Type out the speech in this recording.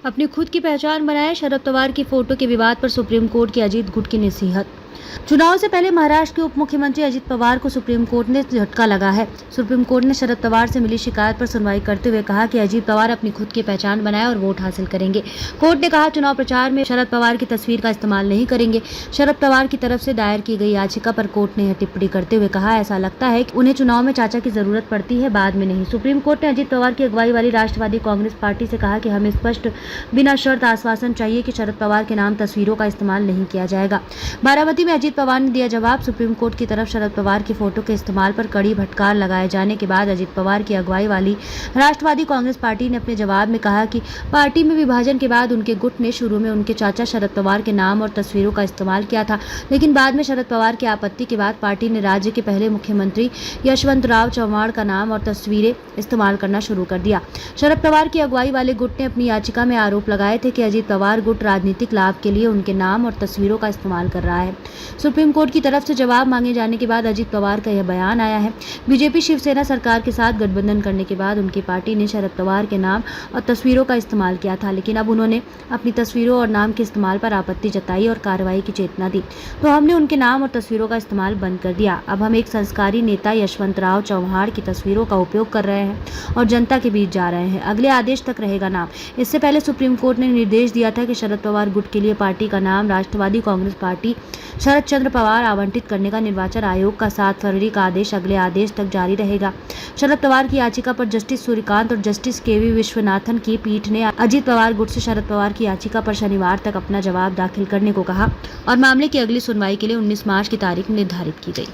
अपनी खुद की पहचान बनाए, शरद पवार की फोटो के विवाद पर सुप्रीम कोर्ट की अजीत गुट की नसीहत। चुनाव से पहले महाराष्ट्र के उप मुख्यमंत्री अजित पवार को सुप्रीम कोर्ट ने झटका लगा है। सुप्रीम कोर्ट ने शरद पवार से मिली शिकायत पर सुनवाई करते हुए कहा कि अजित पवार अपनी खुद की पहचान बनाए और वोट हासिल करेंगे। कोर्ट ने कहा, चुनाव प्रचार में शरद पवार की तस्वीर का इस्तेमाल नहीं करेंगे। शरद पवार की तरफ से दायर की गई याचिका पर कोर्ट ने यह टिप्पणी करते हुए कहा, ऐसा लगता है कि उन्हें चुनाव में चाचा की जरूरत पड़ती है, बाद में नहीं। सुप्रीम कोर्ट ने अजित पवार की अगुवाई वाली राष्ट्रवादी कांग्रेस पार्टी से कहा कि हमें स्पष्ट बिना शर्त आश्वासन चाहिए कि शरद पवार के नाम तस्वीरों का इस्तेमाल नहीं किया जाएगा। बारामती में अजित पवार ने दिया जवाब। सुप्रीम कोर्ट की तरफ शरद पवार की फोटो के इस्तेमाल पर कड़ी फटकार लगाए जाने के बाद अजित पवार की अगुवाई वाली राष्ट्रवादी कांग्रेस पार्टी ने अपने जवाब में कहा कि पार्टी में विभाजन के बाद उनके गुट ने शुरू में उनके चाचा शरद पवार के नाम और तस्वीरों का इस्तेमाल किया था, लेकिन बाद में शरद पवार की आपत्ति के बाद पार्टी ने राज्य के पहले मुख्यमंत्री यशवंतराव चव्हाण का नाम और तस्वीरें इस्तेमाल करना शुरू कर दिया। शरद पवार की अगुवाई वाले गुट ने अपनी याचिका में आरोप लगाए थे कि अजित पवार गुट राजनीतिक लाभ के लिए उनके नाम और तस्वीरों का इस्तेमाल कर रहा है। सुप्रीम कोर्ट की तरफ से जवाब मांगे जाने के बाद अजित पवार का यह बयान आया है। बीजेपी शिवसेना सरकार के साथ गठबंधन करने के बाद उनकी पार्टी ने शरद पवार के नाम और तस्वीरों का इस्तेमाल किया था, लेकिन अब उन्होंने अपनी तस्वीरों और नाम के इस्तेमाल पर आपत्ति जताई और कार्रवाई की चेतना दी, तो हमने उनके नाम और तस्वीरों का इस्तेमाल बंद कर दिया। अब हम एक संस्कारी नेता यशवंतराव चव्हाण की तस्वीरों का उपयोग कर रहे हैं और जनता के बीच जा रहे हैं। अगले आदेश तक रहेगा नाम। इससे पहले सुप्रीम कोर्ट ने निर्देश दिया था कि शरद पवार गुट के लिए पार्टी का नाम राष्ट्रवादी कांग्रेस पार्टी शरद चंद्र पवार आवंटित करने का निर्वाचन आयोग का 7 फरवरी का आदेश अगले आदेश तक जारी रहेगा। शरद पवार की याचिका पर जस्टिस सूर्यकांत और जस्टिस केवी विश्वनाथन की पीठ ने अजित पवार गुट से शरद पवार की याचिका पर शनिवार तक अपना जवाब दाखिल करने को कहा और मामले की अगली सुनवाई के लिए 19 मार्च की तारीख निर्धारित की गई।